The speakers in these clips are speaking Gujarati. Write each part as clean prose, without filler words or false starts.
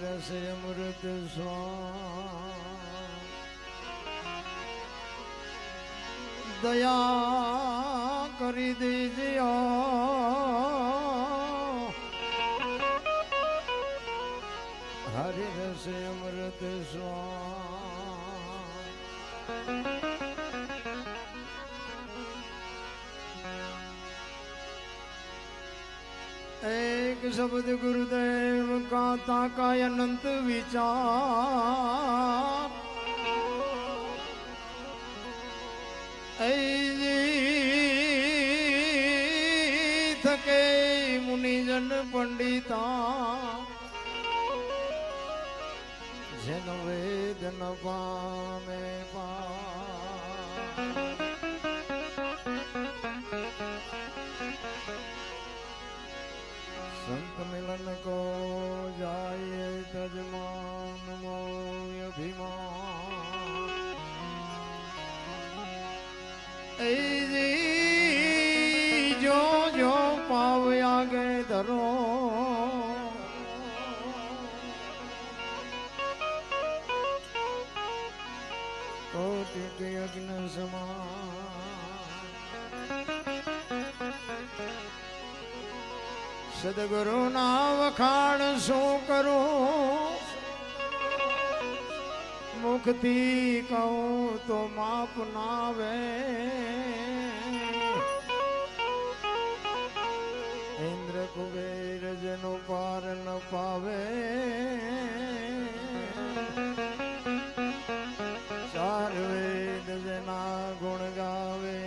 રસ અમૃત સ્વા દયા કરી દીજે હરિ રસ અમૃત સ્વા एक शब्द गुरुदेव का ताका अनंत विचार थके मुनिजन पंडिता जन वेद न पामे संत मिलन को जाए तजमान मोय अभिमान जो जो पाव आगे धरो कोटि के अग्नि समान सदगुरु ना वखाण सो करो मुक्ति कहूँ तो माप नावे इंद्र कुबेर जनो पार न पावे चार वेद जना गुण गावे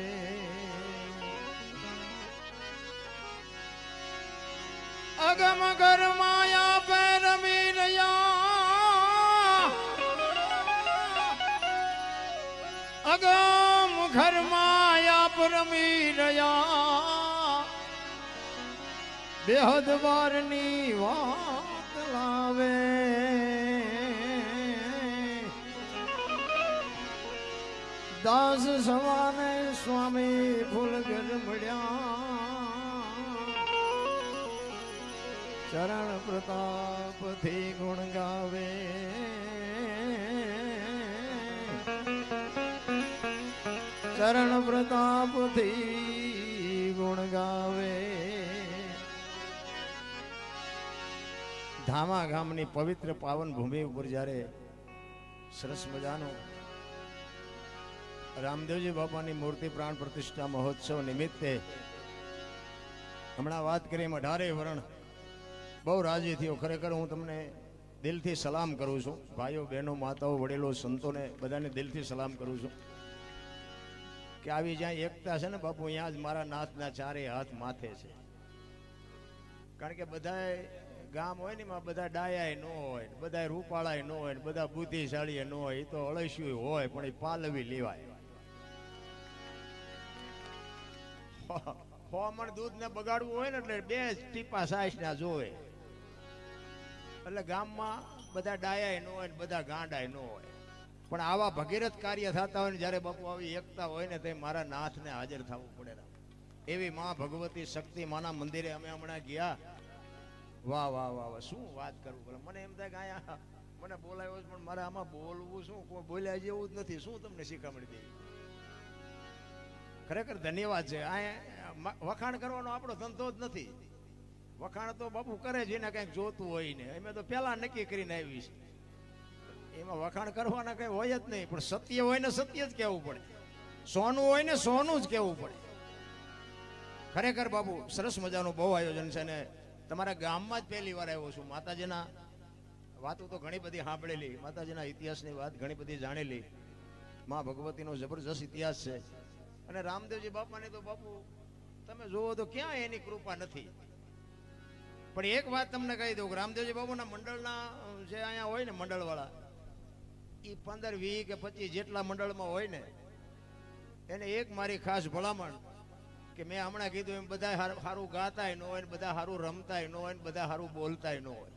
अगम घर माया पैर मीरया अगम घर माया पर मीरया बेहद वारनी वात लावे दास सवाने स्वामी फूल घर मड़िया चरण प्रताप थी गुण गावे चरण प्रताप थी गुण गावे धामा गामनी पवित्र पावन भूमि पर जारे सरस मजानो रामदेवजी बापानी मूर्ति प्राण प्रतिष्ठा महोत्सव निमित्ते हमणा बात करी 18 वरण बहु राजी थयो खरेखर हूँ तमने दिल थी सलाम करूँ छूं भाईओ बहनों माताओं वडेलो संतो ने बधाने दिल थी सलाम करूँ छूं कि आवी ज्यां एकता छे ने बापू अहींया ज मारा नाथना चारे हाथ माथे छे कारण के बधाय गाम होय ने एमां बधा डायाय न होय बधाय रूपाळाय न होय बधा बुद्धिशाळीय न होय तो अळस्युय होय पण ए पालवी लेवाय होमण दूध ने बगाड़વું હોય ને એટલે બે ટીપા સાઈસ ના જોવે એટલે ગામમાં બધા ડાયાય ન હોય બધા ગાંડાય ન હોય પણ આવા ભગીરથ કાર્ય થતા હોય ને જ્યારે બાપુ આવી એકતા હોય ને તે મારા નાથને હાજર થવું પડે એવી માં ભગવતી શક્તિ માના મંદિરે અમે હમણાં ગયા વાહ વાહ વાહ વાહ શું વાત કરું પડે મને એમ થાય કે આયા મને બોલાવ્યો પણ મારે આમાં બોલવું શું કોઈ બોલ્યા જેવું જ નથી શું તમને શીખામણી દેવી ખરેખર ધન્યવાદ છે આ વખાણ કરવાનો આપણો ધંધો જ નથી વખાણ તો બાપુ કરે છે ને કંઈક જોતું હોય ને અમે તો પહેલા નક્કી કરીને આવી છે એમાં વખાણ કરવાના કઈ હોય જ નહીં પણ સત્ય હોય ને સત્ય જ કહેવું પડે સોનું હોય ને સોનું જ કહેવું પડે ખરેખર બાપુ સરસ મજાનું બહુ આયોજન છે ને તમારા ગામમાં જ પહેલી વાર આવ્યો છું માતાજીના વાતો તો ઘણી બધી સાંભળેલી માતાજીના ઇતિહાસની વાત ઘણી બધી જાણેલી માં ભગવતીનો જબરજસ્ત ઇતિહાસ છે અને રામદેવજી બાપાને તો બાપુ તમે જોવો તો ક્યાં એની કૃપા નથી પણ એક વાત તમને કહી દઉં રામદેવજી બાપુના મંડળના જે અહીંયા હોય ને મંડળવાળા એ 15, 20 કે 25 જેટલા મંડળમાં હોય ને એને એક મારી ખાસ ભલામણ કે મેં હમણાં કીધું એમ બધા સારું ગાતાય ન હોય બધા સારું રમતાય ન હોય બધા સારું બોલતાય ન હોય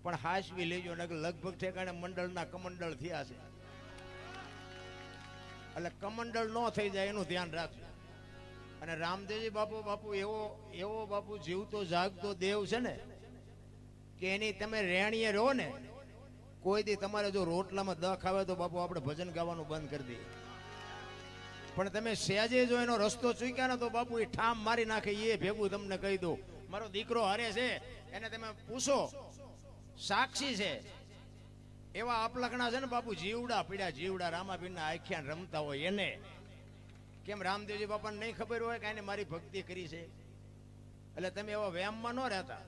પણ હાસવી લેજો ને લગભગ ઠેકાણે મંડળના કમંડળ થયા છે એટલે કમંડળ ન થઈ જાય એનું ધ્યાન રાખજો અને રામદેવજી બાપુ એવો બાપુ જીવતો જાગતો દેવ છે ને કે એની તમે રેણીએ રહો ને, કોઈ દી તમારે જો રોટલામાં દખ આવે તો બાપુ આપણે ભજન ગાવાનું બંધ કરી દઈએ. પણ તમે સહેજે જો એનો રસ્તો ચૂક્યા ને તો બાપુ એ ઠામ મારી નાખે. એ ભેગું તમને કહી દઉં, મારો દીકરો હારે છે એને તમે પૂછો, સાક્ષી છે. એવા અપલખણા છે ને બાપુ, જીવડા પીડ્યા જીવડા રામાપીરના આખ્યાન રમતા હોય એને. કેમ રામદેવજી બાપાને નહીં ખબર હોય કે એને મારી ભક્તિ કરી છે? એટલે તમે એવા વ્યામમાં ન રહેતા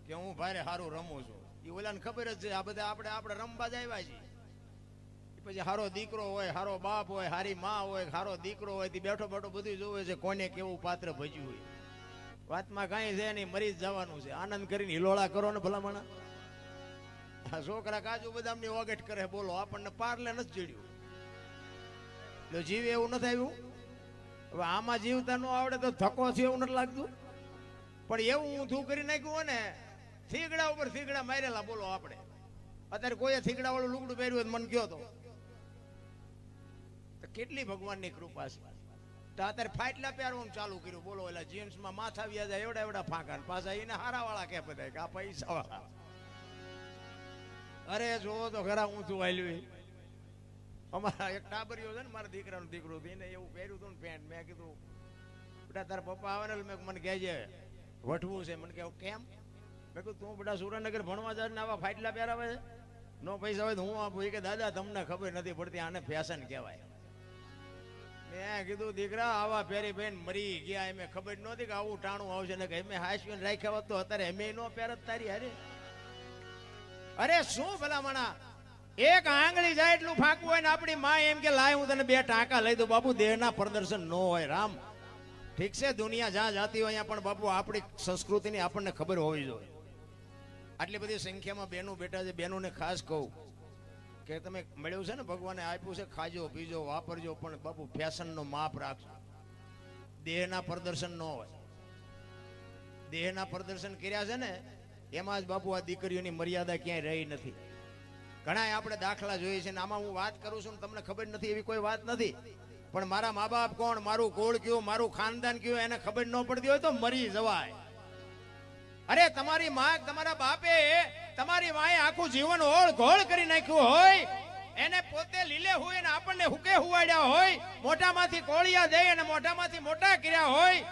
કે હું ભારે સારું રમું છું. એ ઓલાને ખબર જ છે આ બધા આપણે રમવા જ આવ્યા છીએ. પછી હારો દીકરો હોય, હારો બાપ હોય, હારી માં હોય, હારો દીકરો હોય, તે બેઠો બેઠો બધું જોવે છે કોને કેવું પાત્ર ભજ્યું હોય. વાતમાં કાંઈ છે નહીં, મરી જ જવાનું છે. આનંદ કરીને હિલોળા કરો ને ભલામણા. છોકરા કાજુ બદામની ઓગટ કરે, બોલો આપણને પારલે નથી ચડ્યું. એટલે જીવ એવું નથી આવ્યું. હવે આમાં જીવતા ન આવડે તો ધક્કો થયો એવું નથી લાગતું. પણ એવું ઊંધું કરી નાખ્યું હોય ને, થીગડા ઉપર થીગડા મારેલા. બોલો આપણે અત્યારે કોઈ થીગડા વાળું લુગડું પહેર્યું હોય મન ગયો તો કેટલી ભગવાનની કૃપા છે. તો અત્યારે ફાટલા પહેરવાનું ચાલુ કર્યું. બોલો એલા જીન્સમાં માથા વ્યા જાય એવડા એવડા ફાંકા, પાછા એને હારા વાળા કે બધા કે આ પૈસા વાળા. અરે જોવો તો ખરા ઊંધું વાલ્યું. અમારા એક ટાબરિયો છે ને, મારા દીકરાનું દીકરો એને એવું પહેર્યું હતું ને પેન્ટ. મેં કીધું બેટા તારા પપ્પા આવે ને, મેં મને કહેજે વઠવું છે. મને કહ્યું કેમ? મેં કીધું તું બેટા સુરેન્દ્રનગર ભણવા જાય ને આવા ફાટલા પહેરાવે છે, નો પૈસા હોય તો હું આપું. કે દાદા તમને ખબર નથી પડતી, આને ફેશન કહેવાય. મેં કીધું દીકરા આવા પહેરી બેન મરી ગયા, એમ ખબર નહોતી કે આવું ટાણું આવશે ને. કે એમ હાઈસ્કૂલ રાખ્યા હોત તો અત્યારે એમ નો પહેરત તારી હારે. અરે શું ભલામણા, એક આંગળી જાય એટલું ફાંકવું હોય ને આપણી માં એમ કે લાય હું તને 2 ટાંકા લઈ દઉં. બાપુ દેહના પ્રદર્શન ન હોય. રામ ઠીક છે, દુનિયા જ્યાં જાતી હોય અહીંયા, પણ બાપુ આપણી સંસ્કૃતિની આપણને ખબર હોવી જોઈએ. આટલી બધી સંખ્યામાં બહેનો બેઠા છે, બહેનોને ખાસ કહું કે તમે મળ્યું છે ને, ભગવાને આપ્યું છે, ખાજો પીજો વાપરજો, પણ બાપુ ફેશનનો માપ રાખજો. દેહના પ્રદર્શન ન હોય. દેહના પ્રદર્શન કર્યા છે ને એમાં જ બાપુ આ દીકરીઓની મર્યાદા ક્યાંય રહી નથી. ઘણા આપણે દાખલા જોઈએ છે ને, આમાં હું વાત કરું છું તમને ખબર નથી એવી કોઈ વાત નથી. પણ મારા મા બાપ કોણ, મારું ગોળ કયું, મારું ખાનદાન કયું, એને ખબર ન પડતી હોય તો મરી જવાય. અરે તમારી માં, તમારા બાપે, તમારી માએ આખું જીવન ઓળ ઘોળ કરી નાખ્યું હોય, એને પોતે લીલે હોય ને આપણને હુકે હુવાડ્યા હોય, મોઢામાંથી કોળિયા દઈ અને મોઢામાંથી મોટા કર્યા હોય,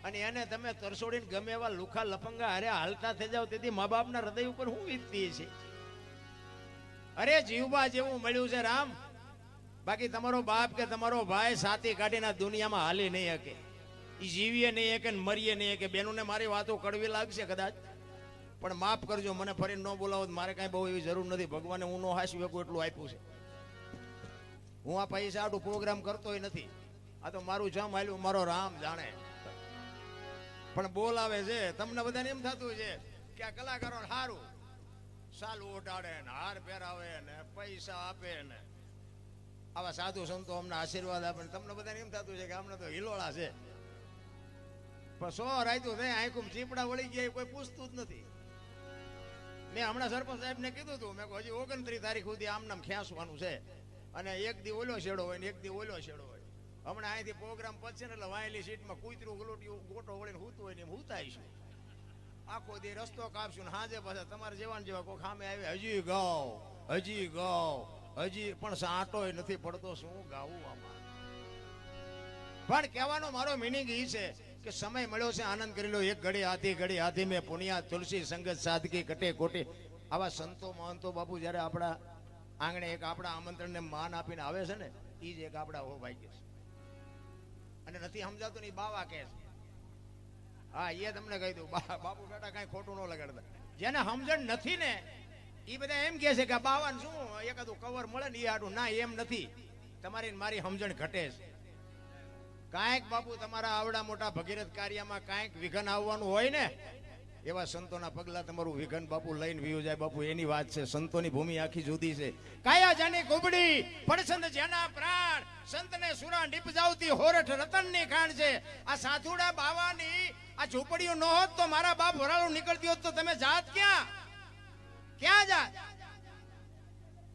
અને એને તમે તરસોડીને ગમે એવા લુખા લફંગા અરે હાલતા થઈ જાવ, તેથી મા બાપના હૃદય ઉપર શું વીતતી છે? અરે જીવબા જેવું મળ્યું છે રામ. બાકી તમારો બાપ કે તમારો ભાઈ સાથી કાઢીને દુનિયામાં હાલી નહીં શકે, ઈ જીવીએ નહીં શકે, મરીએ નહીં શકે. બેનોને મારી વાતો કડવી લાગશે કદાચ, પણ માફ કરજો, મને ફરી ન બોલાવો. મારે કાંઈ બહુ એવી જરૂર નથી. ભગવાને હું નો હાસી શકું એટલું આપ્યું છે. હું આ પૈસા આટલું પ્રોગ્રામ કરતોય નથી. આ તો મારું જમ હાલ્યું મારો રામ જાણે. પણ બોલાવે છે, તમને બધાને એમ થતું છે કે આ કલાકારો સારું સાલું ઓટાડે ને, હાર પહેરાવે ને, પૈસા આપે ને, આવા સાધુ સંતો અમને આશીર્વાદ આપે ને, તમને બધાને એમ થતું છે કે અમને તો હિલોળા છે. પણ 100 રાયતું થાય આંખું ચીપડા વળી ગયા કોઈ પૂછતું જ નથી. મેં હમણાં સરપંચ સાહેબ ને કીધું હતું, મેં હજી 29 તારીખ સુધી આમ નામ ખેંચવાનું છે, અને એક દી ઓલો શેડો હોય ને એક દી ઓલો શેડો હોય. હમણાં અહીંથી પ્રોગ્રામ પતશે ને એટલે વાયેલી સીટમાં કૂતરું ગલોટિયું ગોટો વળીને હૂતું હોય ને એમ હૂતાઈશું. આખો દી રસ્તો કાપશું ને હાજે પાછા તમારે જેવા જેવા કોઈ ખામે આવે હજી ગાવ હજી પણ સાંટોય નથી પડતો. શું ગાવું આમાં? પણ કહેવાનો મારો મિનિંગ એ છે કે સમય મળ્યો છે, આનંદ કરી લો. એક ઘડી હાથી મેં પુનિયા તુલસી સંગત સાદગી કટે કોટે. આવા સંતો મહંતો બાપુ જયારે આપણા આંગણે એક આપણા આમંત્રણને માન આપીને આવે છે ને, એ જ એક આપણા હો ભાગ્ય છે. અને નથી સમજાતું ને બાવા કહે છે. હા એ તમને કહી દઉં, બાપુ બેટા કઈ ખોટું ન લગાડતા. જેને સમજણ નથી ને એ બધા એમ કે છે કે બાવાને શું એકાદું કવર મળે ને એ આડું. ના, એમ નથી. તમારી મારી સમજણ ઘટે છે. કાંઈક બાપુ તમારા આવડા મોટા ભગીરથ કાર્યમાં કાંઈક વિઘન આવવાનું હોય ને, એવા સંતોના પગલા તમારું વિઘન બાપુ લઈને વિયું જાય. બાપુ એની વાત છે. સંતોની ભૂમિ આખી જુદી છે. કાયા જાની કુબડી પડસંદ જેના પ્રાણ, સંતને સુરા નીપજાવતી હોરઠ રતનની ખાણ છે. આ સાધુડા બાવાની આ ઝૂંપડીઓ ન હોત તો મારા બાપ વરાળું નીકળતી હોત તો તમે જાત ક્યાં જાત?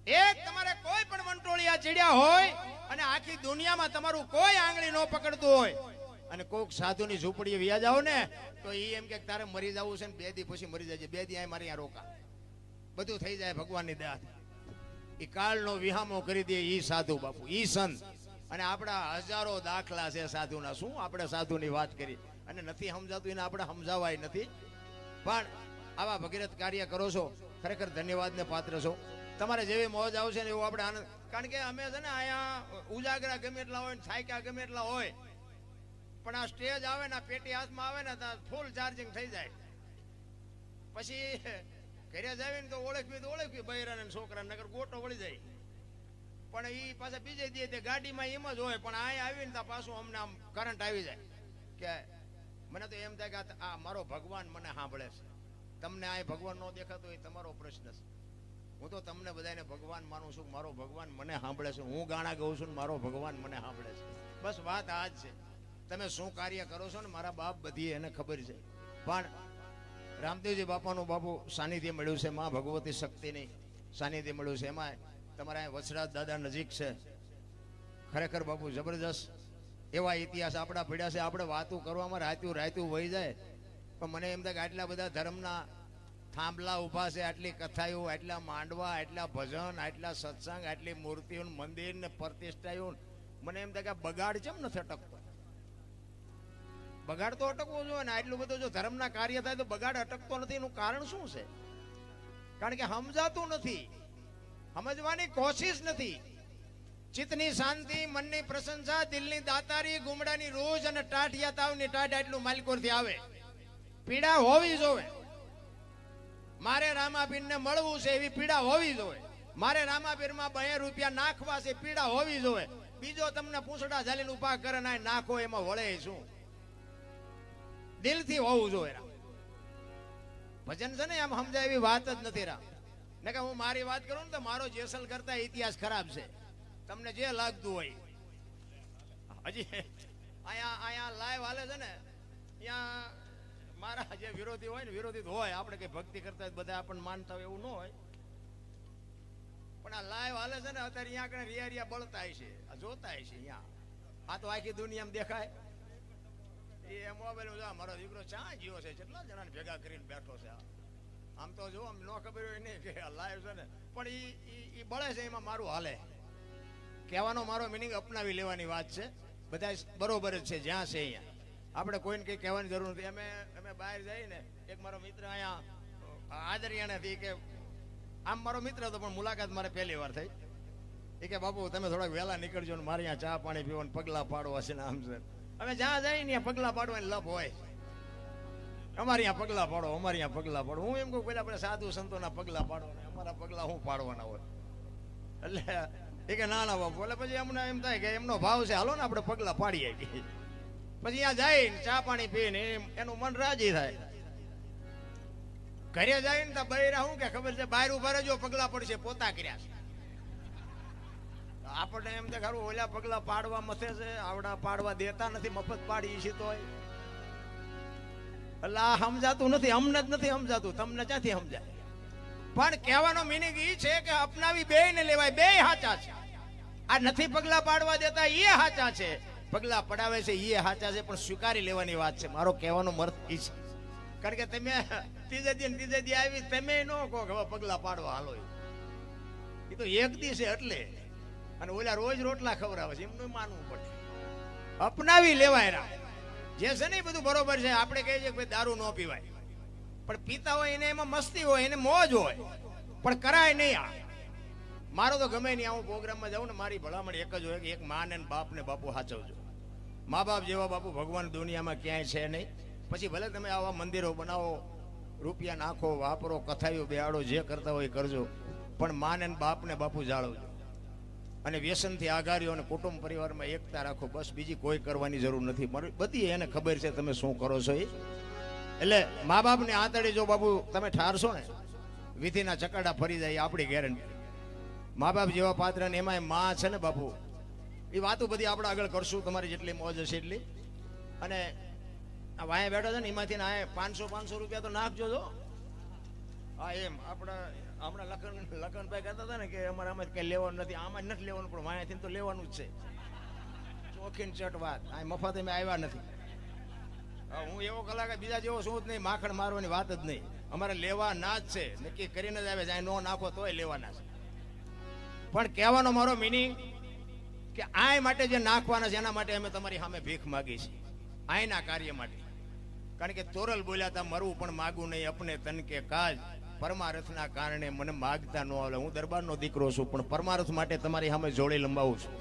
એક તમારે કોઈ પણ વંટોળિયા ચડ્યા હોય અને આખી દુનિયામાં તમારું કોઈ આંગળી ન પકડતું હોય અને કોક સાધુની ઝૂંપડીએ વ્યા જાવ ને તો એ એમ કે તારે મરી જવું છે ને 2 દી પછી મરી જાય 2 દી આ મારે અહીંયા રોકા, બધું થઈ જાય ભગવાનની દયાથી. એ કાળનો વિહામો કરી દે ઈ સાધુ બાપુ, ઈ સંત. અને આપણા હજારો દાખલા છે સાધુના. શું આપણે સાધુની વાત કરી અને નથી સમજાતું એને આપણે સમજાવાય નથી. પણ આવા ભગીરથ કાર્ય કરો છો, ખરેખર ધન્યવાદને પાત્ર છો. તમારે જેવી મોજ આવશે ને એવું આપણે આનંદ. કારણ કે અમે છે ને અહીંયા ઉજાગરા ગમે એટલા હોય ને થાક્યા ગમે એટલા હોય, પણ આ સ્ટેજ આવે ને પેટી હાથમાં આવે ને ત્યાં ફૂલ ચાર્જિંગ થઈ જાય. પછી ઘરે જાવીને તો ઓળખવી બૈરાને છોકરાને, નગર ગોટો વળી જાય. પણ એ પાછા બીજે દે ગાડીમાં એમ જ હોય, પણ અહીંયા આવીને ત્યાં પાછું અમને આમ કરંટ આવી જાય કે મને તો એમ થાય કે આ મારો ભગવાન મને સાંભળે છે. તમને આ ભગવાન ન દેખાતો એ તમારો પ્રશ્ન છે. હું તો તમને બધાને ભગવાન માનું છું, મારો ભગવાન મને સાંભળે છે. હું ગાણા ગાઉં છું ને મારો ભગવાન મને સાંભળે છે. બસ વાત આ જ છે. તમે શું કાર્ય કરો છો ને મારા બાપ બધી એને ખબર છે. પણ રામદેવજી બાપાનું બાપુ સાનિધ્ય મળ્યું છે, માં ભગવતી શક્તિની સાનિધ્ય મળ્યું છે. એમાં તમારા વછરાજ દાદા નજીક છે. ખરેખર બાપુ જબરજસ્ત એવા ઇતિહાસ આપણા પડ્યા છે. આપણે વાતું કરવામાં રાતું વહી જાય. પણ મને એમ થાય કે આટલા બધા ધર્મના થાંભલા ઊભા છે, આટલી કથાઓ, આટલા માંડવા, આટલા ભજન, આટલા સત્સંગ, આટલી મૂર્તિઓ, મંદિર ને પ્રતિષ્ઠાઓ, મને એમ થાય કે બગાડ કેમ નથી અટકતો? બગાડ તો અટકવો જોઈએ ને. આટલું બધું જો ધર્મના કાર્ય થાય તો બગાડ અટકતો નથી. એનું કારણ શું છે? કારણ કે સમજાતું નથી, સમજવાની કોશિશ નથી. ચિત્તની શાંતિ, મનની પ્રશંસા, દિલની દાતારી, ગુમડાની રોજ અને ટાઢિયા તાવની ટાઢ આટલું માલિકોરથી આવે. પીડા હોવી જોવે. મારે રામાપીરને મળવું છે એવી પીડા હોવી જોવે. મારે રામાપીરમાં 2 રૂપિયા નાખવા છે પીડા હોવી જોવે. બીજો તમને પૂંછડા ઝાલીને ઉભા કરે ના નાખો એમાં વળે શું? દિલથી હોવું જોઈએ. ભજન છે ને એમ સમજાય એવી વાત જ નથી. ને કે હું મારી વાત કરું ને તો મારો જેસલ કરતા ઇતિહાસ ખરાબ છે. તમને જે લાગતું હોય. હજી અહીંયા લાઈવ હાલે છે ને, ત્યાં મારા જે વિરોધી હોય ને, વિરોધી હોય, આપણે કઈ ભક્તિ કરતા બધા આપણને માનતા હોય એવું ન હોય. પણ આ લાઈવ હાલે છે ને અત્યારે અહીંયા કણે રિયા બળતા છે, જોતા છે. અહીંયા આ તો આખી દુનિયામાં દેખાય. એ મોબાઈલ મારો દીકરો ચા જીવો છે, કેટલા જણાને ભેગા કરીને બેઠો છે. આમ તો જો આમ ન ખબર હોય નહીં કે લાઈવ છે ને, પણ એ બળે છે. એમાં મારું હાલે. કહેવાનો મારો મિનિંગ અપનાવી લેવાની વાત છે. બધા બરોબર જ છે જ્યાં છે અહીંયા. આપણે કોઈને કંઈ કહેવાની જરૂર નથી. અમે બહાર જઈએ ને, એક મારો મિત્ર અહીંયા આદરિયાણાથી કે આમ મારો મિત્ર હતો પણ મુલાકાત મારે પહેલી વાર થઈ. એ કે બાપુ તમે થોડાક વહેલા નીકળજો ને મારે અહીંયા ચા પાણી પીવાનું પગલા પાડવા છે ને આમ છે. અમે જ્યાં જઈએ ને પગલા પાડવાની લપ હોય. અમારે અહીંયા પગલા પાડો, અમારે અહીંયા પગલા પાડો. હું એમ કહું પેલા આપણે સાધુ સંતોના પગલા પાડો ને અમારા પગલા શું પાડવાના હોય? એટલે એ કે ના બાપુ. એટલે પછી અમને એમ થાય કે એમનો ભાવ છે, હાલો ને આપણે પગલા પાડીએ. પછી અહીંયા જાય ચા પાણી પીને એનું મન રાજી થાય. ઘરે જાય ને તો બૈરા શું કે ખબર છે, બહાર ઉભા રહેજો પગલા પડશે, પોતા કર્યા છે. આપણને એમ તો ખરું ઓલા પગલા પાડવા મથે છે, આવડા પાડવા દેતા નથી, મફત પાડી છે. તો એટલે આ સમજાતું નથી, અમને જ નથી સમજાતું, તમને ક્યાંથી સમજાય? પણ કહેવાનો મિનિંગ એ છે કે અપનાવી બે ને લેવાય, બે સાચા છે. આ નથી પગલા પાડવા દેતા એ સાચા છે, પગલા પડાવે છે એ સાચા છે, પણ સ્વીકારી લેવાની વાત છે. મારો કહેવાનો મર્થ એ છે. કારણ કે તમે ત્રીજે દી આવી તમે ન કહો કે હવે પગલા પાડવા હાલો, એ તો એક દી છે એટલે. અને ઓલા રોજ રોટલા ખવડાવે છે એમનું માનવું પડે. અપનાવી લેવાય જે છે ને એ બધું બરોબર છે. આપણે કહીએ છીએ કે દારૂ ન પીવાય, પણ પીતા હોય એને એમાં મસ્તી હોય, એને મોજ હોય, પણ કરાય નહીં. આ મારો તો ગમે નહીં. હું પ્રોગ્રામમાં જાઉં ને મારી ભલામણ એક જ હોય કે એક મા ને બાપ ને બાપુ સાચવજો. મા બાપ જેવા બાપુ ભગવાન દુનિયામાં ક્યાંય છે નહીં. પછી ભલે તમે આવા મંદિરો બનાવો, રૂપિયા નાખો, વાપરો, કથાઈઓ બેહાડો, જે કરતા હોય કરજો, પણ મા ને બાપ ને બાપુ જાળવજો. અને વ્યસનથી આઘાર્યો અને કુટુંબ પરિવારમાં એકતા રાખો. બસ બીજી કોઈ કરવાની જરૂર નથી. બધી એને ખબર છે તમે શું કરો છો એ. એટલે મા બાપની આંતળી જો બાપુ તમે ઠારશો ને, વિધિના ચકડા ફરી જાય આપણી ગેરંટી. મા બાપ જેવા પાત્ર ને એમાં માં છે ને બાપુ, એ વાતો બધી આપણે આગળ કરશું. તમારી જેટલી મોજ હશે એટલી. અને આ વાયા બેઠા છે ને એમાંથી ને 500 રૂપિયા તો નાખજો. જો હા એમ આપણા હમણાં લખનભાઈ કહેતા હતા ને કે અમારે આમાં કઈ લેવાનું નથી. આમાં નથી લેવાનું, પણ વાયાથી તો લેવાનું જ છે. ચોખીન ચટ વાત. આ મફત અમે આવ્યા નથી. હું એવો કલાકાર બીજા જેવો શું જ નહીં, માખણ મારવાની વાત જ નહીં. અમારે લેવા ના જ છે, નક્કી કરીને જ આવે, જાય નો નાખો તોય લેવાના છે. પણ કહેવાનો મારો મિનિંગ કે આ માટે જે નાખવાના છે એના માટે અમે તમારી સામે ભીખ માગી છે, આયના કાર્ય માટે. કારણ કે તોરલ બોલ્યા હતા, મરવું પણ માગું નહીં અપને તન કે કાજ, પરમારથના કારણે મને માગતા ન આવે. હું દરબારનો દીકરો છું, પણ પરમારથ માટે તમારી સામે જોડે લંબાવું છું.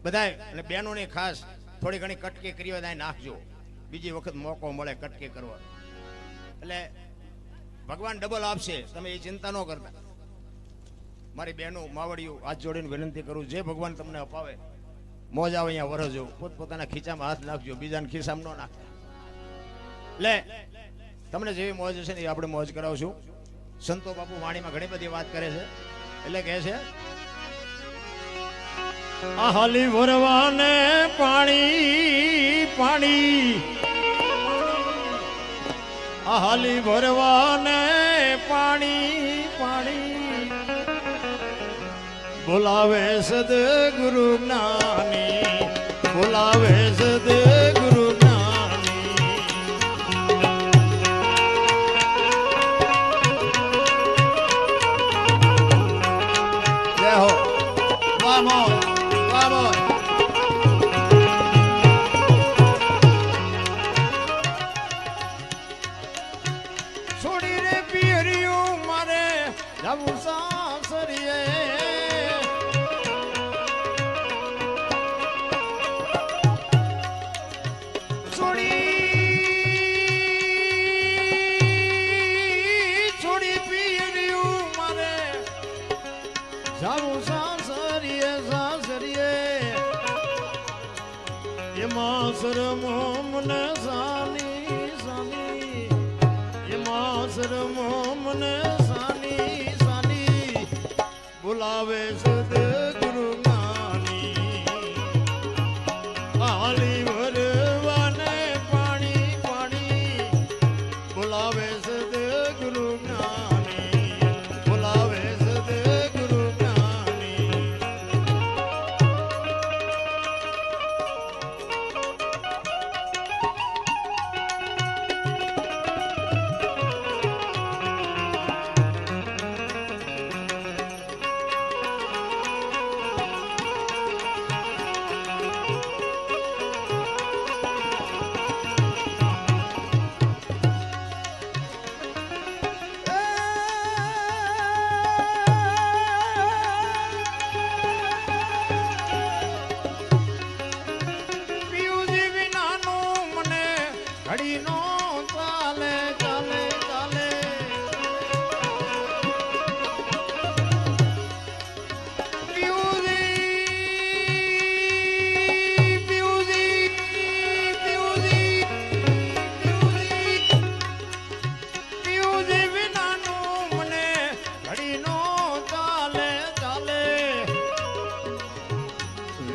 બધાય અને બહેનોને ખાસ થોડી ઘણી કટકી કરી હોય નાખજો, બીજી વખત મોકો મળે કટકી કરવા. એટલે ભગવાન ડબલ આપશે, તમે એ ચિંતા ન કરતા. મારી બહેનો માવડીઓ હાથ જોડીને વિનંતી કરું, જે ભગવાન તમને અપાવે મોજ આવે અહીંયા વરસજો, પોતપોતાના ખીચામાં હાથ નાખજો, બીજાના ખિસ્સામાં ન નાખતા. લે તમને જેવી મોજ હશે ને એ આપણે મોજ કરાવશું. સંતો બાપુ વાણીમાં ઘણી બધી વાત કરે છે, એટલે કહે છે હાલી ભરવાને પાણી પાણી, હાલી ભરવાને પાણી પાણી, બોલાવે સદગુરુ જ્ઞાની, બોલાવે સદગુરુ જ્ઞાની. જય હો, વાહ મોજ, વાહ મોજ. છોડી રે પિયરિયું મારે જાવું સાસરીએ, છોડી પિયરિયું મારે જાવું સાસરીએ, સાસરીએ. એમાં શરમો મને સાની સાની, એમાં શરમો મને સાની સાની, બોલાવે સદગુરુ જ્ઞાની, હાલી ભરવાને પાણી પાણી, બોલાવે સદગુરુ જ્ઞાની, બોલાવે સદગુરુ જ્ઞાની.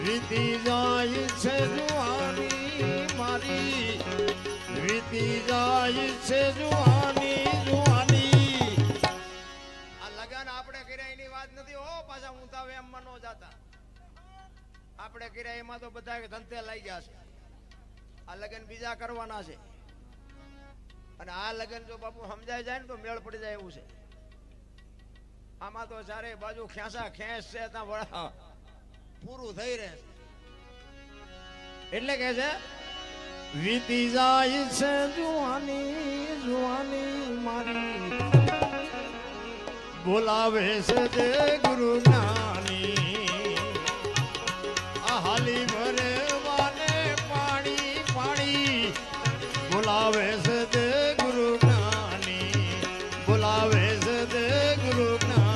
વીતી જાય છે જુવાની મારી, વીતી જાય છે જુવાની જુવાની. આ લગન આપણે કર્યા એની વાત નથી હો, પાછા ઊંધાવે એમ ન જાતા. આપણે કર્યા એમાં તો બધા ધંધે લઈ ગયા છે. આ લગન બીજા કરવાના છે, અને આ લગન જો બાપુ સમજાય જાય ને તો મેળ પડી જાય એવું છે. આમાં તો ચારે બાજુ ખેંચા ખેંચ છે, ત્યાં વળા પૂરું થઈ રહે. એટલે કે છે વીતી જાય છે જુવાની જુવાની મારી, બોલાવે છે ગુરુ જ્ઞાની, આ હાલી ભરવાને પાણી પાણી, બોલાવે છે ગુરુ જ્ઞાની, બોલાવે છે ગુરુ જ્ઞાની.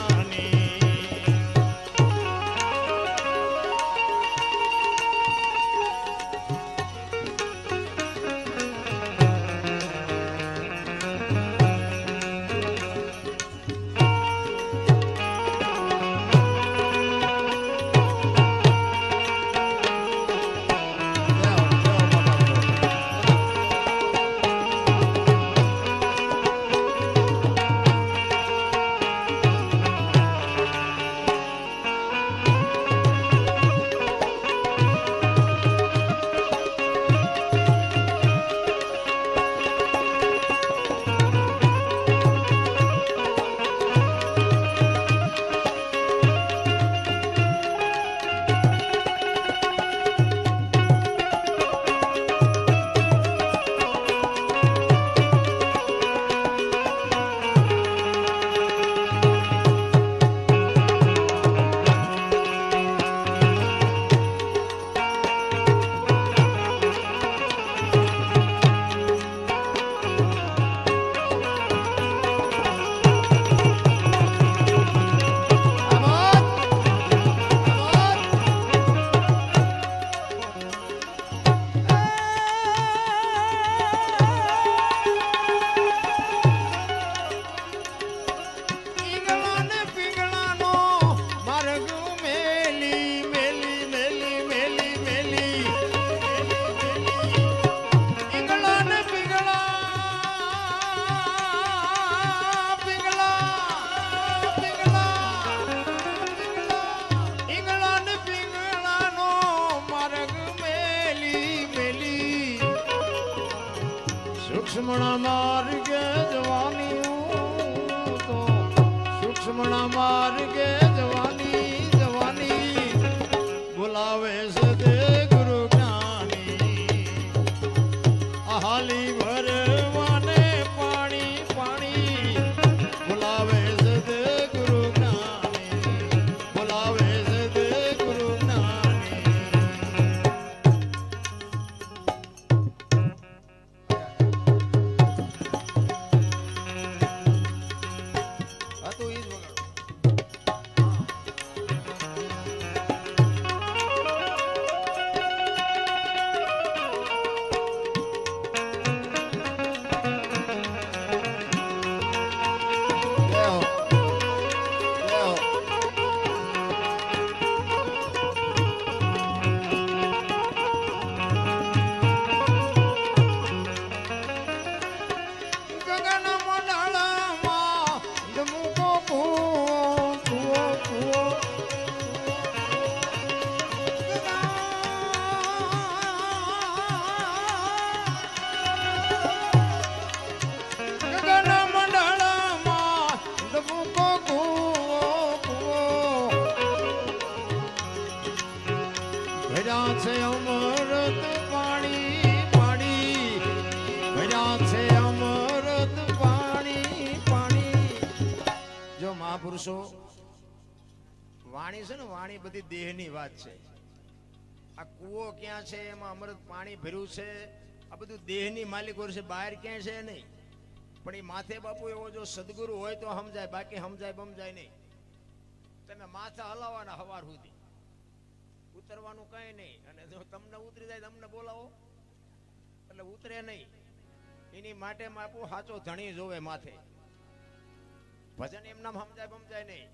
સૂક્ષ્મણા માર્ગે જવાની તો સૂક્ષ્મણા માર્ગે જવાની જવાની બોલાવે છે તે ગુરુ જ્ઞાની હાલી ભરવાને પાણી પાણી બોલાવે છે તે ગુરુ જ્ઞાની બોલાવે છે તે ગુરુ જ્ઞાની હતું ઈ જ વગાડો. ભર્યા છે અમૃત પાણી પાણી ભર્યા છે અમૃત પાણી પાણી. જો મહાપુરુષો વાણી છે ને વાણી બધી દેહની વાત છે. આ કૂવો ક્યાં છે એમાં અમૃત પાણી ભર્યું છે આ બધું દેહની માલિકો છે બહાર ક્યાંય છે નહીં. પણ એ માથે બાપુ એવો જો સદગુરુ હોય તો સમજાય બાકી સમજાય બમજાય નહીં. તમે માથા હલાવવાના હવાર સુધી ઉતરવાનું કઈ નહીં. અને જો તમને ઉતરી જાય તમને બોલાવો એટલે ઉતરે નહીં. એની માટે બાપુ સાચો ધણી જોવે માથે. ભજન એમ નામ સમજાય બમજાય નહીં.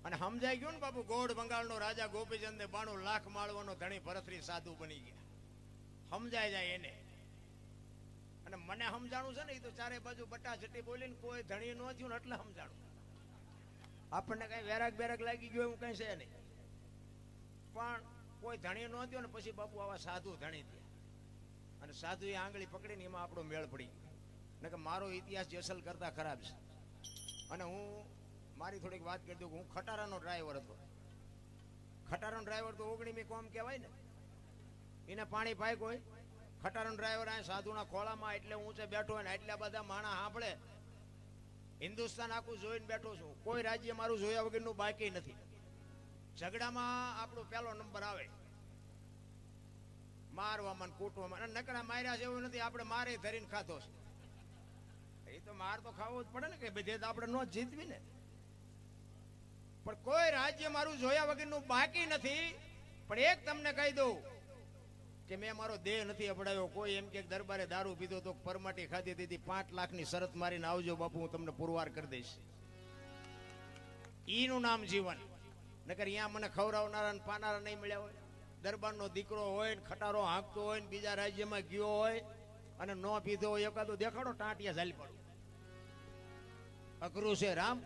અને સમજાઈ ગયું ને બાપુ ગોળ બંગાળનો રાજા ગોપીચંદ 92 લાખ માળવાનો ધણી ભરતરી સાધુ બની ગયા. સમજાય જાય એને. અને મને સમજાણું છે ને એ તો ચારે બાજુ બટા છટી બોલીને કોઈ ધણી ન થયું ને એટલે સમજાણું. આપણને કઈ વેરાગ બેરાગ લાગી ગયો એવું કઈ છે નહીં. પણ કોઈ ધણી ન થયો ને પછી બાપુ આવા સાધુ ધણી થયા. અને સાધુ એ આંગળી પકડીને એમાં આપણો મેળ પડી ગયો. ને કે મારો ઇતિહાસ જેસલ કરતા ખરાબ છે. અને હું મારી થોડીક વાત કરી દઉં કે હું ખટારાનો ડ્રાઈવર હતો. ખટારાનો ડ્રાઈવર તો 19મી કોમ કહેવાય ને. એને પાણી પાય કોઈ ખટારાનો ડ્રાઈવર આ સાધુના ખોળામાં એટલે ઊંચે બેઠો હોય ને એટલા બધા માણા સાંભળે. હિન્દુસ્તાન આખું જોઈને બેઠો છું. કોઈ રાજ્ય મારું જોયા વગરનું બાકી નથી. ઝઘડામાં આપણો પહેલો નંબર આવે. મારવામાં કૂટવામાં નકરા માર્યા છે એવું નથી. આપણે મારે ધરીને ખાધો છે. એ તો માર તો ખાવો જ પડે ને કે બધે તો આપણે ન જીતવી ને. પણ કોઈ રાજ્ય મારું જોયા વગરનું બાકી નથી. પણ એક તમને કહી દઉં કે મેં મારો દેહ નથી અપડાવ્યો. કોઈ એમ કે દરબારે દારૂ પીધો તો પરમાટી ખાધી હતી 5 લાખની શરત મારીને આવજો બાપુ હું તમને પુરવાર કરી દઈશ. ઈનું નામ જીવન. નકર અહીંયા મને ખવડાવનારા પાનારા નહીં મળ્યા હોય. દરબારનો દીકરો હોય ને ખટારો હાંકતો હોય ને બીજા રાજ્યમાં ગયો હોય અને ન પીધો હોય એકાદો દેખાડો ટાંટિયા ઝાલી પડું. અઘરું છે રામ.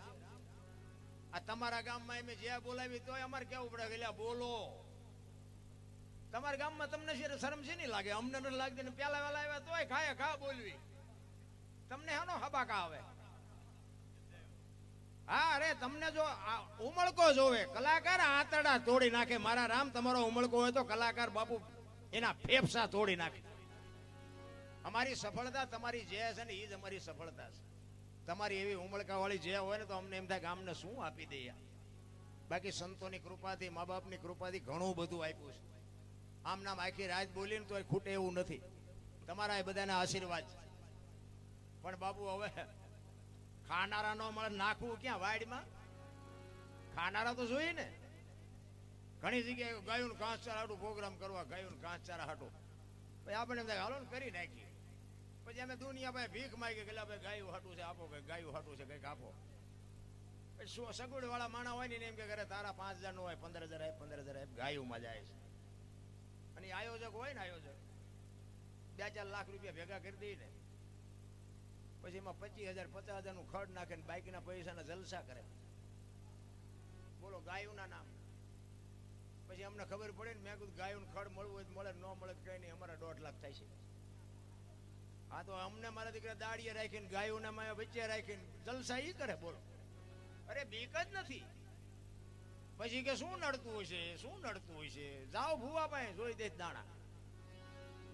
આ તમારા ગામમાં એમ જે બોલાવી તોય અમારે કેવું પડે કે બોલો. તમારા ગામમાં તમને શરમ છે નહીં લાગે. અમને નથી લાગતી ને પેલા વેલા આવ્યા તોય ખાય ખા બોલવી. તમને હાનો હબાકા આવે. હા અરે તમને જો ઉમળકો જોવે કલાકાર આંતરડા તોડી નાખે. મારા રામ તમારો ઉમળકો હોય તો કલાકાર બાપુ એના ફેફસા તોડી નાખે. અમારી સફળતા તમારી જે છે ને એ જ અમારી સફળતા છે. તમારી એવી ઉમળકા વાળી જે હોય ને તો અમને એમ થાય કે આમને શું આપી દે. બાકી સંતોની કૃપાથી મા બાપની કૃપાથી ઘણું બધું આપ્યું છે. આમ નામ આખી રાત બોલીને તો ખૂટે એવું નથી. તમારા એ બધાના આશીર્વાદ છે. પણ બાપુ હવે ખાનારા નો મળે નાખવું ક્યાં વાડીમાં. ખાનારા તો જોઈએ ને. ઘણી જગ્યાએ ગાયું ઘાસચારા હાટું પ્રોગ્રામ કરવા ગાયું ઘાસચારા હાટું પછી આપણે એમ થાય હાલો ને કરી નાખીએ. પછી અમે દુનિયા પાસે ભીખ માગી કે ભાઈ ગાયું હાટું છે આપો કે ગાયું હાટું છે કંઈક આપો. પછી સગવડ વાળા માણા હોય ને એમ કે ઘરે તારા 5000 નું હોય 15000 15,000 ગાયુંમાં જાય છે. અને આયોજક હોય ને આયોજક 2-4 લાખ રૂપિયા ભેગા કરી દઈ ને પછી એમાં 25,000 50,000 નું ખડ નાખે ને બાઈકના પૈસાના જલસા કરે. બોલો ગાયુંના નામ. પછી અમને ખબર પડે ને મેં કીધું ગાયું ખડ મળવું હોય મળે ન મળે કઈ નહીં. અમારા 1.5 લાખ થાય છે. આ તો અમને મારા દીકરા દાડીએ રાખીને ગાયોને વચ્ચે રાખીને જલસા ઈ કરે, બોલો. અરે બીક જ નથી. પછી કે શું નડતું હશે, શું નડતું હશે? જાઓ ભૂવા પાસે જોઈ દે દાણા.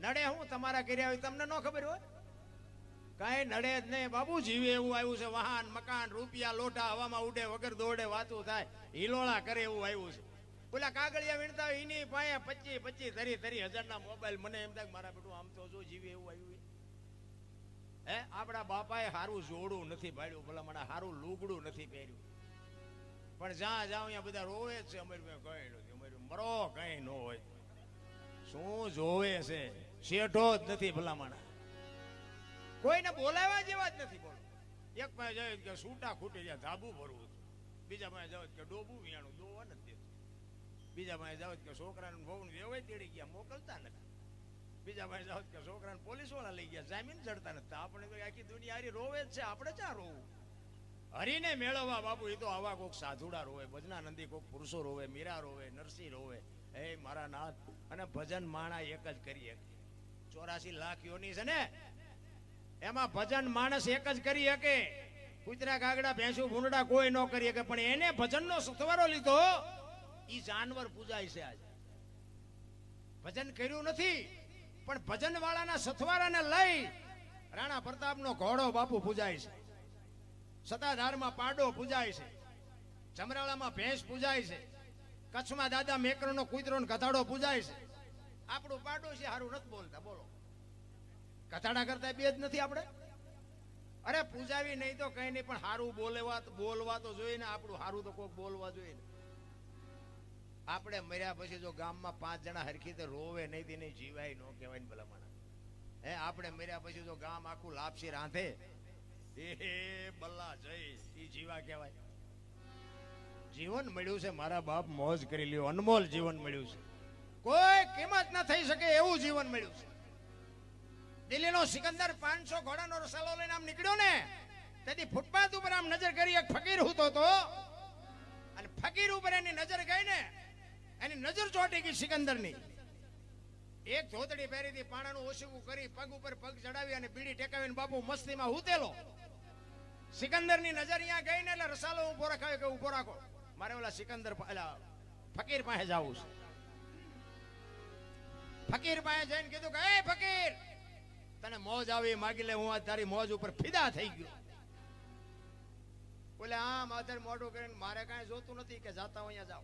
નડે હું તમારા કર્યા હોય તમને ન ખબર હોય? કઈ નડે જ નહીં બાબુ. જીવે એવું આવ્યું છે. વાહન મકાન રૂપિયા લોટા હવામાં ઉડે વગર દોડે વાતું થાય હિલોળા કરે એવું આવ્યું છે. પેલા કાગળિયા વીણતા હોય એની પાસે 25 30 હજારના મોબાઈલ. મને એમ થાય મારા બેટું આમ તો જો જીવે એવું આવ્યું હે. આપણા બાપાએ સારું જોડું નથી ભાડ્યું, ભલા મને સારું લુગડું નથી પહેર્યું, પણ જ્યાં જાઉં ત્યાં બધા રોવે જ છે. અમારી પાસે કઈ નથી, અમારી મરો કઈ ન હોય. શું જોવે છે? શેઠો જ નથી ભલામણ. કોઈને બોલાવ્યા જેવા જ નથી. બોલો, એક પાસે જાય કે સૂટા ખૂટી જાય ધાબુ ભરવું, બીજા પાસે જાવ કે ડોબું વિયાણું દોવા નથી દેતું, બીજા પાસે જાવ કે છોકરાને બહુ વેવાય તેડી ગયા મોકલતા નથી, બીજા પાસે જાવ કે છોકરાને પોલીસ વાળા લઈ ગયા જામીન ચડતા નથી. આપણે તો આખી દુનિયા હારી રોવે જ છે, આપણે ક્યાં રોવું? હરીને મેળવવા બાપુ એ તો આવા કોઈક સાધુડા રોવે, ભજનાનંદી કોઈક પુરુષો રોવે, મીરા રોવે, નરસિંહ રોવે. હે મારા નાથ. અને ભજન માણા એક જ કરીએ. 84 લાખ યોની છે ને, એમાં ભજન માણસ એક જ કરી શકે. કૂતરા કાગડા ભેંસું ભૂંડડા કોઈ ન કરી શકે, પણ એને ભજનનો સથવારો લીધો ઈ જાનવર પૂજાય છે. આજે ભજન કર્યું નથી, પણ ભજન વાળાના સથવારાને લઈ રાણા પ્રતાપનો ઘોડો બાપુ પૂજાય છે, સતાધારમાં પાડો પૂજાય છે, જમરાળામાં ભેંસ પૂજાય છે, કચ્છમાં દાદા મેકરનો કૂતરો ને ગધાડો પૂજાય છે. આપણું પાડો છે સારું નથી બોલતા, બોલો. ગધાડા કરતા બે જ નથી આપણે? અરે પૂજાવી નહીં તો કઈ નહીં, પણ સારું બોલવા તો જોઈએ ને. આપણું સારું તો કોઈક બોલવા જોઈએ ને. આપણે મર્યા પછી જો ગામમાં 5 જણા હરખી રીતે રોવે નહીં તેને જીવાય ન કહેવાય ને ભલામણ. હે આપણે મર્યા પછી જો ગામ આખું લાપસી રાંધે એ બલ્લા જઈ ઈ જીવા કહેવાય? જીવન મળ્યું છે મારા બાપ, મોજ કરી લ્યો. અનમોલ જીવન મળ્યું છે, કોઈ કિંમત ન થઈ શકે એવું જીવન મળ્યું છે. દિલ્હીનો સિકંદર 500 ઘોડાનો રસાલો લઈને આમ નીકળ્યો ને, તેથી ફૂટપાથ ઉપર આમ નજર કરી એક ફકીર હતો તો, અને ફકીર ઉપર એની નજર ગઈ ને, એની નજર ચોટી ગઈ સિકંદરની. એક ધોતડી પહેરી હતી, પાણાનું ઓશીકું કરી પગ ઉપર પગ ચડાવી અને બીડી ટેકાવીને બાપુ મસ્તીમાં હુતેલો. સિકંદરની નજર અહીંયા ગઈ ને એટલે રસાલો ઉભો રાખાયો કે ઉભો રાખો, મારે ઓલા સિકંદર ફકીર પાસે જવું છે. ફકીર પાસે જઈને કીધું કે એ ફકીર, તને મોજ આવી માગી લે, હું આજ તારી મોજ ઉપર ફિદા થઈ ગયો. બોલે આમ આધર મોઢું કરીને મારે કાંઈ જોતું નથી કે જાતા અહીંયા જાઓ.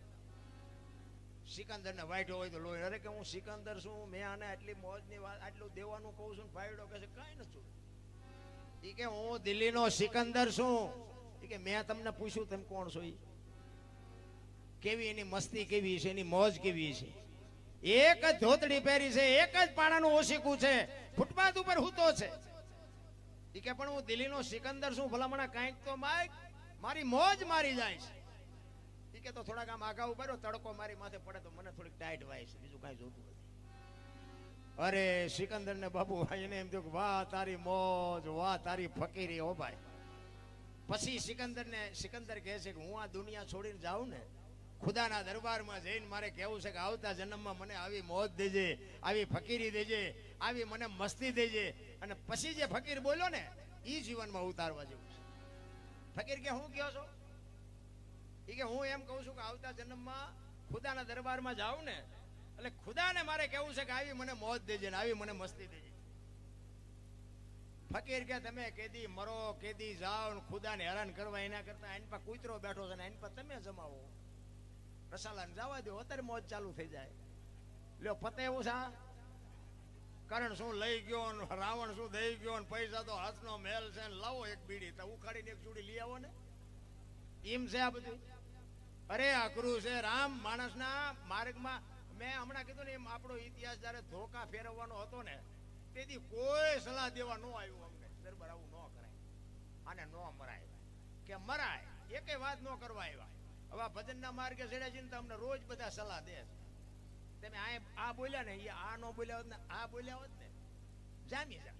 સિકંદર ને વાઈટો હોય તો લોહી. અરે કે હું સિકંદર છું, મેં આને આટલી મોજની વાત આટલું દેવાનું કહું છું, ભાઈડો કહે છે કાંઈ નથી. ઈ કે હું દિલ્હીનો સિકંદર છું. ઈ કે મેં તમને પૂછ્યું તમે કોણ છો? કેવી એની મસ્તી કેવી છે, એની મોજ કેવી છે? એક જ ધોતડી પહેરી છે, એક જ પાણાનું ઓશીકું છે, ફૂટપાથ ઉપર હૂતો છે. ઈ કે પણ હું દિલ્હીનો સિકંદર છું, ભલામણા કાંઈક તો મારી મોજ મારી જાય છે. ઈ કે તો થોડાક આમ આગા ઉભા તડકો મારી માથે પડે તો મને થોડીક ટાઈટ વાય છે, બીજું કાંઈ જોતું નથી. અરે સિકંદર ને બાબુ એને એમ થયું કે વાહ તારી મોજ, વાહ તારી ફકીરી હો ભાઈ. પછી સિકંદર કહે છે કે હું આ દુનિયા છોડીને જાઉં ને, ખુદાના દરબારમાં જઈને મારે કહેવું છે કે આવતા જન્મમાં મને આવી મોજ દેજે, આવી ફકીરી દેજે, આવી મને મસ્તી દેજે. અને પછી જે ફકીર બોલ્યો ને એ જીવનમાં ઉતારવા જેવું છે. ફકીર કે હું કહો છો? એ કે હું એમ કહું છું કે આવતા જન્મમાં ખુદાના દરબારમાં જાઉં ને એટલે ખુદાને મારે કહેવું છે કે આવી મને મોજ દેજે ને આવી મને મસ્તી દેજે. ફકીર કે તમે કેદી મરો કેદી જાઓ ને ખુદાને હેરાન કરવા એના કરતા એની પર કૂતરો બેઠો છે ને એની પર તમે જમાવો, રસાલાને જવા દો, અત્યારે મોજ ચાલુ થઈ જાય. લ્યો પતે એવું છે. કરણ શું લઈ ગયો ને રાવણ શું દઈ ગયો ને પૈસા તો હાથનો મેલ છે ને લાવો એક બીડી તો ઉખાડીને એક ચૂડી લઈ આવો ને, એમ છે આ બધું. અરે અઘરું છે રામ માણસના માર્ગમાં. મેં હમણાં કીધું ને એમ આપણો ઇતિહાસ જયારે ધોકા ફેરવવાનો હતો ને તેથી કોઈ સલાહ દેવા ન આવ્યું અમને, દરબાર આવું ન કરાય, આને ન મરાય કે મરાય, એકે વાત ન કરવા આવ્યા. હવે ભજનના માર્ગે ચડ્યા છે ને અમને રોજ બધા સલાહ દે. તમે આ બોલ્યા ને આ ન બોલ્યા હોત ને આ બોલ્યા હોત ને જામી જા.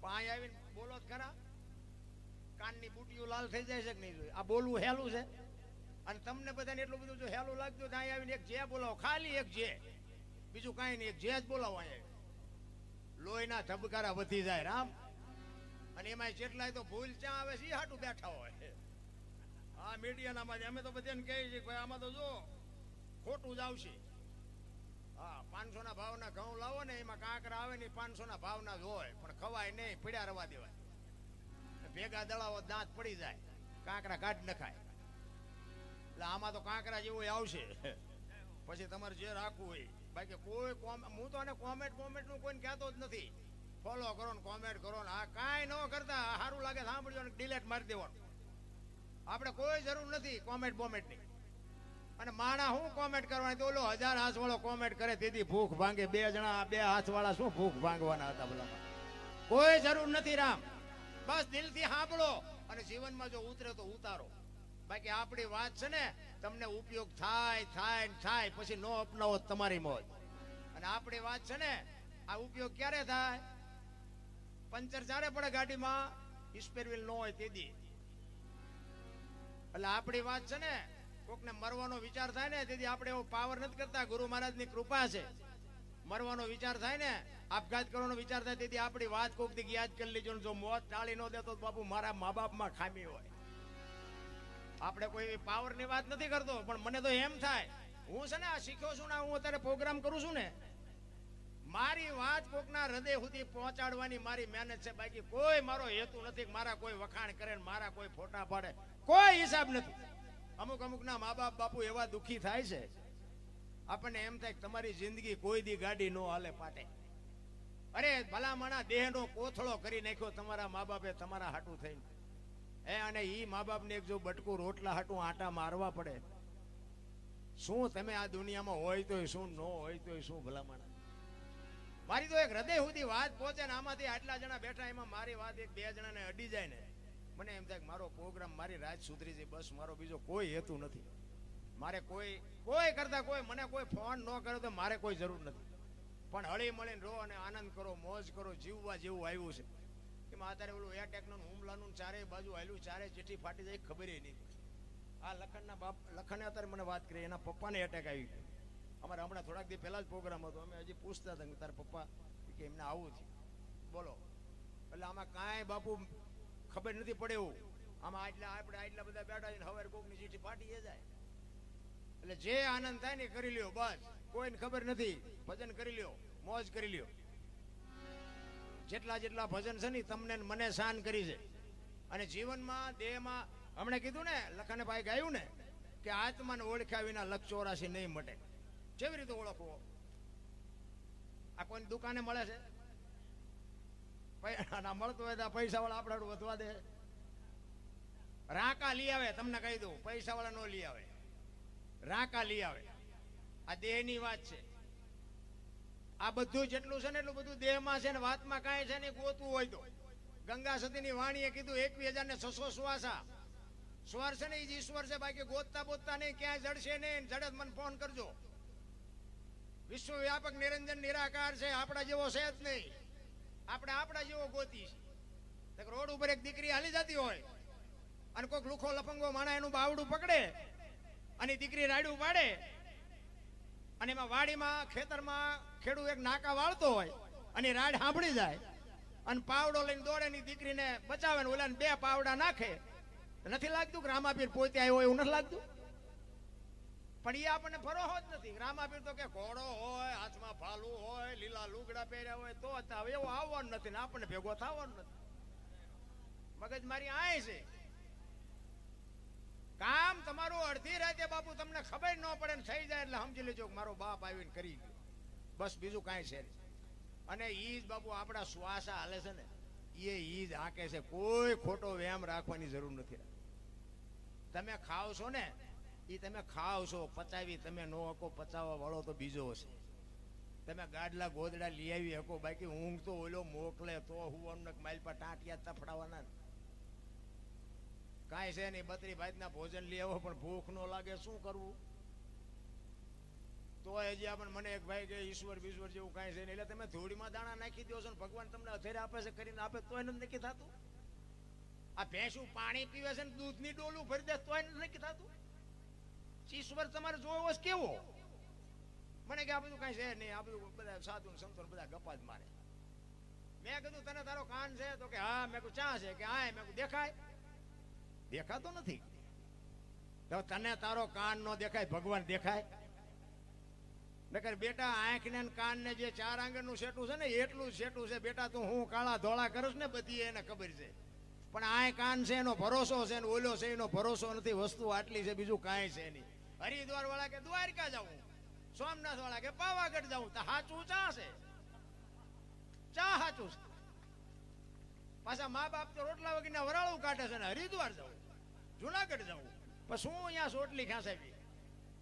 પણ અહીં આવીને બોલો ખરા, કાનની બુટીઓ લાલ થઈ જાય છે કે નહીં? આ બોલવું હેલું છે? અને તમને બધાને એટલું બધું જો હેલું લાગતું તો અહીં આવીને એક જે બોલાવો, ખાલી એક જે, બીજું કાંઈ નહીં, એક જે જ બોલાવો. અહીંયા લોહીના ધબકારા વધી જાય રામ. અને એમાં જેટલાય તો ભૂલ ક્યાં આવે છે હાટું બેઠા હોય. આ મીડિયાના અમે તો બધાને કહીએ છીએ ભાઈ આમાં તો જો ખોટું જ આવશે. હા, 500 ના ભાવના ઘઉં લાવો ને એમાં કાંકરા આવે ને 500 ના ભાવના જ હોય, પણ ખવાય નહીં, પીડ્યા રવા દેવાય. ભેગા દળાવો દાંત પડી જાય, કાંકરા કાઢી નખાય. એટલે આમાં તો કાંકરા જેવું આવશે. પછી તમારે જે રાખવું હોય. બાકી કોઈ હું તો આને કોમેન્ટ નું કોઈને કહેતો જ નથી. ફોલો કરો ને કોમેન્ટ કરો ને આ કાંઈ ન કરતા સારું લાગે સાંભળજો ને ડિલેટ મારી દેવાનું. આપણે કોઈ જરૂર નથી કોમેન્ટ બોમેન્ટની. અને માણા શું કોમેન્ટ કરવાની, તો ઓલો 1000 હાથ વાળો કોમેન્ટ કરે તેથી ભૂખ ભાંગે. 2 જણા 2 હાથ વાળા શું ભૂખ ભાંગવાના હતા ભલામાં. કોઈ જરૂર નથી રામ. બસ દિલથી સાંભળો અને જીવનમાં જો ઉતરે તો ઉતારો. બાકી આપણી વાત છે ને તમને ઉપયોગ થાય પછી નો અપનાવો તમારી મોજ. અને આપણી વાત છે ને આ ઉપયોગ ક્યારે થાય? પંચર ચારે પડે ગાડીમાં, સ્પેર વ્હીલ ન હોય તેથી. એટલે આપણી વાત છે ને કોકને મરવાનો વિચાર થાય ને તેથી આપણે એવો પાવર નથી કરતા. ગુરુ મહારાજની કૃપા છે. મરવાનો વિચાર થાય ને, આપઘાત કરવાનો વિચાર થાય તેથી આપણી વાત કોક દી યાદ કરી લેજો. જો મોત ટાળી ન દેતો બાપુ મારા મા બાપમાં ખામી હોય. આપણે કોઈ પાવરની વાત નથી કરતો, પણ મને તો એમ થાય હું છે ને આ શીખ્યો છું ને, હું અત્યારે પ્રોગ્રામ કરું છું ને, મારી વાત કોકના હૃદય સુધી પહોંચાડવાની મારી મહેનત છે. બાકી કોઈ મારો હેતુ નથી મારા કોઈ વખાણ કરે ને મારા કોઈ ફોટા પાડે, કોઈ હિસાબ નથી. અમુક ના મા બાપ બાપુ એવા દુખી થાય છે, આપણને એમ થાય કે તમારી જિંદગી કોઈ દી ગાડી નો હાલે પાટે. અરે ભલામણા દેહનો કોથળો કરી નાખ્યો તમારા મા બાપે તમારા હાટું થઈને. અને ઈ મા બાપને એક જો બટકું રોટલા હાટું આટા મારવા પડે, શું તમે આ દુનિયામાં હોય તોય શું, ન હોય તોય શું ભલામણા. મારી તો એક હૃદય સુધી વાત પહોંચે ને આમાંથી આટલા જણા બેઠા એમાં મારી વાત 1-2 જણાને અડી જાય ને, મને એમ થાય કે મારો પ્રોગ્રામ, મારી રાત સુધરી જાય. બસ મારો બીજો કોઈ હેતુ નથી. મારે કોઈ કરતા કોઈ મને કોઈ ફોન ન કરે તો મારે કોઈ જરૂર નથી. પણ હળી મળીને રહો અને આનંદ કરો, મોજ કરો. જીવવા જેવું આવ્યું છે. એમાં અત્યારે ઓલું એટેકનું હુમલાનું ચારેય બાજુ આવેલું, ચારે ચીઠી ફાટી જાય ખબર નહીં. આ લખને અત્યારે મને વાત કરી, એના પપ્પાને એટેક આવી ગયો. અમારે હમણાં થોડાક દી પહેલા જ પ્રોગ્રામ હતો. અમે હજી પૂછતા હતા કે તારા પપ્પા કે એમને આવું છે બોલો. એટલે આમાં કાંઈ બાપુ ખબર નથી પડે એવું. આમાં આપણે આટલા બધા બેઠા છે, હવે કોકની ચીઠી ફાટી જાય. એટલે જે આનંદ થાય ને કરી લ્યો, બસ કોઈને ખબર નથી. ભજન કરી લ્યો, મોજ કરી લ્યો. જેટલા ભજન છે ને તમને મને શાન કરી છે. અને જીવનમાં દેહમાં હમણે કીધું ને લખાને ભાઈ ગાયું ને કે આત્માને ઓળખ્યા વિના લખ 84 નહીં મટે. કેવી રીતે ઓળખવો? આ કોઈની દુકાને મળે છે? મળતો હોય તો પૈસા વાળા આપડે વધવા દે. રાકા લઈ આવે, તમને કહી દઉં, પૈસા વાળા નો લઈ આવે, રાકા લઈ આવે. આ દેહની વાત છે. આ બધું જેટલું છે ને એટલું બધું દેહમાં છે ને વાતમાં કાંઈ છે ને ગોતવું હોય તો ગંગા સતીની વાણીએ કીધું 21,600 શ્વાસા. સ્વર છે ને એ જ ઈશ્વર છે. બાકી ગોતતા નહીં, ક્યાંય જડશે નહીં. જડત મને ફોન કરજો. વિશ્વવ્યાપક નિરંજન નિરાકાર છે. આપણા જેવો છે જ નહીં. આપણે આપણા જેવો ગોતી છે. રોડ ઉપર એક દીકરી હાલી જતી હોય અને કોઈક લુખો લફંગો માણા એનું બાવડું પકડે અને દીકરી રાડ્યું પાડે અને એમાં વાડીમાં ખેતરમાં ખેડૂત એક નાકા વાળતો હોય અને રાડ સાંભળી જાય અને પાવડો લઈને દોડે ની દીકરીને બચાવે ને ઓલા 2 પાવડા નાખે. નથી લાગતું કે રામાપીર પોતે આવ્યો એવું નથી લાગતું? પણ એ આપણને ભરોસો જ નથી. રામાપીર તો કે ઘોડો હોય, હાથમાં ફાલું હોય, લીલા લુગડા પહેર્યા હોય તો આવે, એવું આવવાનું નથી ને આપણને ભેગો થવાનું નથી. મગજ મારી આય છે. કામ તમારું અડધી રાતે બાપુ તમને ખબર ન પડે ને થઈ જાય એટલે સમજી લેજો કે મારો બાપ આવીને કરી ગયો. બસ બીજું કાંઈ છે. અને ઈ જ બાપુ આપણા શ્વાસા હાલે છે ને ઈ જ આંકે છે. કોઈ ખોટો વ્યાયામ રાખવાની જરૂર નથી. તમે ખાવ છો ને એ તમે ખાવ છો, પચાવી તમે નો હકો, પચાવવા વાળો તો બીજો હશે. તમે ગાડલા ગોદડા લઈ આવી શકો, બાકી ઊંઘ તો ઓલો મોકલે તો હું માઇલ પર ટાંટિયા તફડાવાના કાંઈ છે નહીં. 32 ભાતના ભોજન લઈ આવો પણ ભૂખ ન લાગે, શું કરવું? તો હજી આપણને મને એક ભાઈ કે ઈશ્વર બીશ્વર જેવું કાંઈ છે નહીં. એટલે તમે ધૂળીમાં દાણા નાખી દો છો ને ભગવાન તમને અધેરે આપે છે કરીને આપે તો એને નથી થતું. આ ભેંસું પાણી પીવે છે ને દૂધની ડોલું ભરી દે તો એને નથી થતું. ઈશ્વર તમારે જોવો છે કેવો? મને કે આ બધું કાંઈ છે નહીં, આ બધું બધા સાધુ સંતો બધા ગપ્પા જ મારે. મેં કીધું તને તારો કાન છે તો કે હા. મેં કીધું ચા છે કે હા. મેં કીધું દેખાય? દેખાતો નથી. તો તને તારો કાન નો દેખાય, ભગવાન દેખાય? નકર બેટા આંખ ને કાન ને જે 4 આંગળનું સેટું છે ને એટલું જ સેટું છે બેટા. તું હું કાળા ધોળા કરસ ને બધી એને ખબર છે, પણ આ કાન છે એનો ભરોસો છે ને ઓલો છે એનો ભરોસો નથી. વસ્તુ આટલી છે, બીજું કાંઈ છે નહીં. હરિદ્વાર વાળા કે દ્વારકા જાઉં, સોમનાથ વાળા કે પાવાગઢ જાઉં, તો સાચું ચા છે. ચા સાચું છે. પાછા મા બાપ તો રોટલા વગરના વરાળું કાઢે છે ને હરિદ્વાર જાઉં, જુનાગઢ જાઉં, પણ શું અહીંયા સોટલી ખાંસાવી?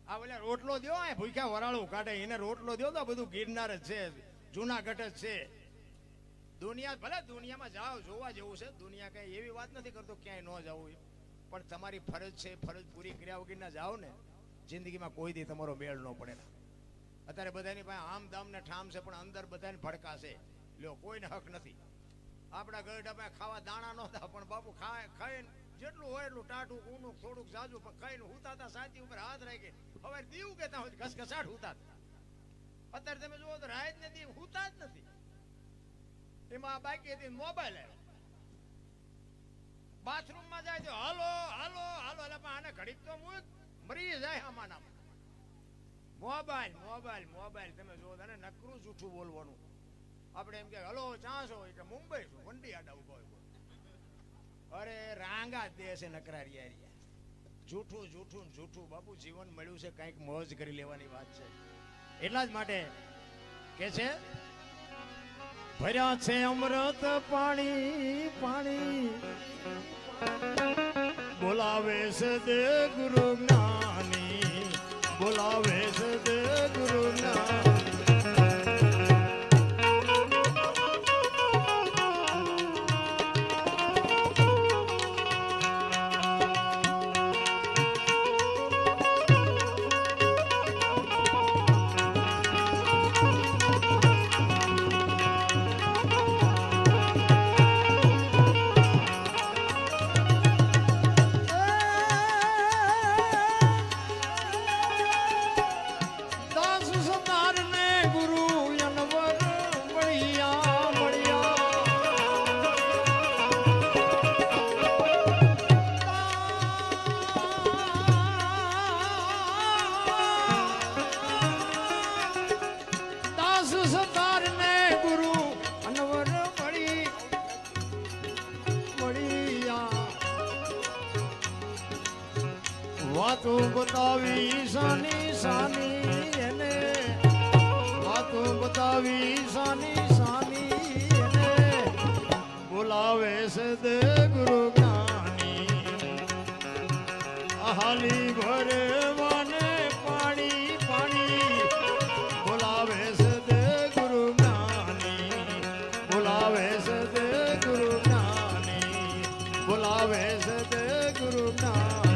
આ બોલે રોટલો દો, આ ભૂખ્યા વરાળું કાઢે, એને રોટલો દો તો બધું ગિરનાર જ છે, જુનાગઢ જ છે. દુનિયા ભલે દુનિયામાં જાઓ, જોવા જેવું છે. દુનિયા કઈ એવી વાત નથી કરતો ક્યાંય ન જવું, પણ તમારી ફરજ છે, ફરજ પૂરી કર્યા વગરના જાઓ ને જિંદગીમાં કોઈ દી તમારો મેળ ન પડે. અત્યારે બધાની પાસે આમ દામ ને ઠામ છે, પણ અંદર બધાને ભડકા છે. લ્યો, કોઈને હક નથી. આપણા ગરડા પાસે ખાવા દાણા નહોતા, પણ બાપુ ખાઈને જેટલું હોય એટલું ટાટું ઊનું થોડુંક જાજુ પણ ખાઈને હુતાતા, સાચી ઉપર હાથ રાખી હવે દીવું કેતા હોય ઘસઘસાટ હુતાતા. અત્યારે તમે જુઓ તો રાત ને દી હુતા જ નથી. એમાં બાકી હતી મોબાઈલ. બાથરૂમમાં જાય તો હાલો હાલો હાલો, એટલે પણ આને ઘડીક તો મરી જાય. આમાં નામ મોબાઈલ મોબાઈલ મોબાઈલ. તમે જુઓ ને નકરું જૂઠું બોલવાનું. આપણે એમ કે હલો ચાંસો હોય કે મુંબઈ છું, વંડી આડા ઉભો હોય. અરે રાંગા દે છે નકરારિયા. જૂઠું જૂઠું જૂઠું. બાપુ જીવન મળ્યું છે, કંઈક મોજ કરી લેવાની વાત છે. એટલા જ માટે કે છે ભર્યા છે અમૃત પાણી પાણી, બોલાવે છે દે ગુરુ જ્ઞાની, બોલાવે છે દે ગુરુ જ્ઞાની. વાતું બતાવી સાની સાની એને, વાતું બતાવી સાની સાની એને, બોલાવે છે દે ગુરુ જ્ઞાની. હાલી ભરે વાને પાણી પાણી, બોલાવે છે દે ગુરુ જ્ઞાની, બોલાવે છે દે ગુરુ જ્ઞાની, બોલાવે છે દે ગુરુ જ્ઞાની.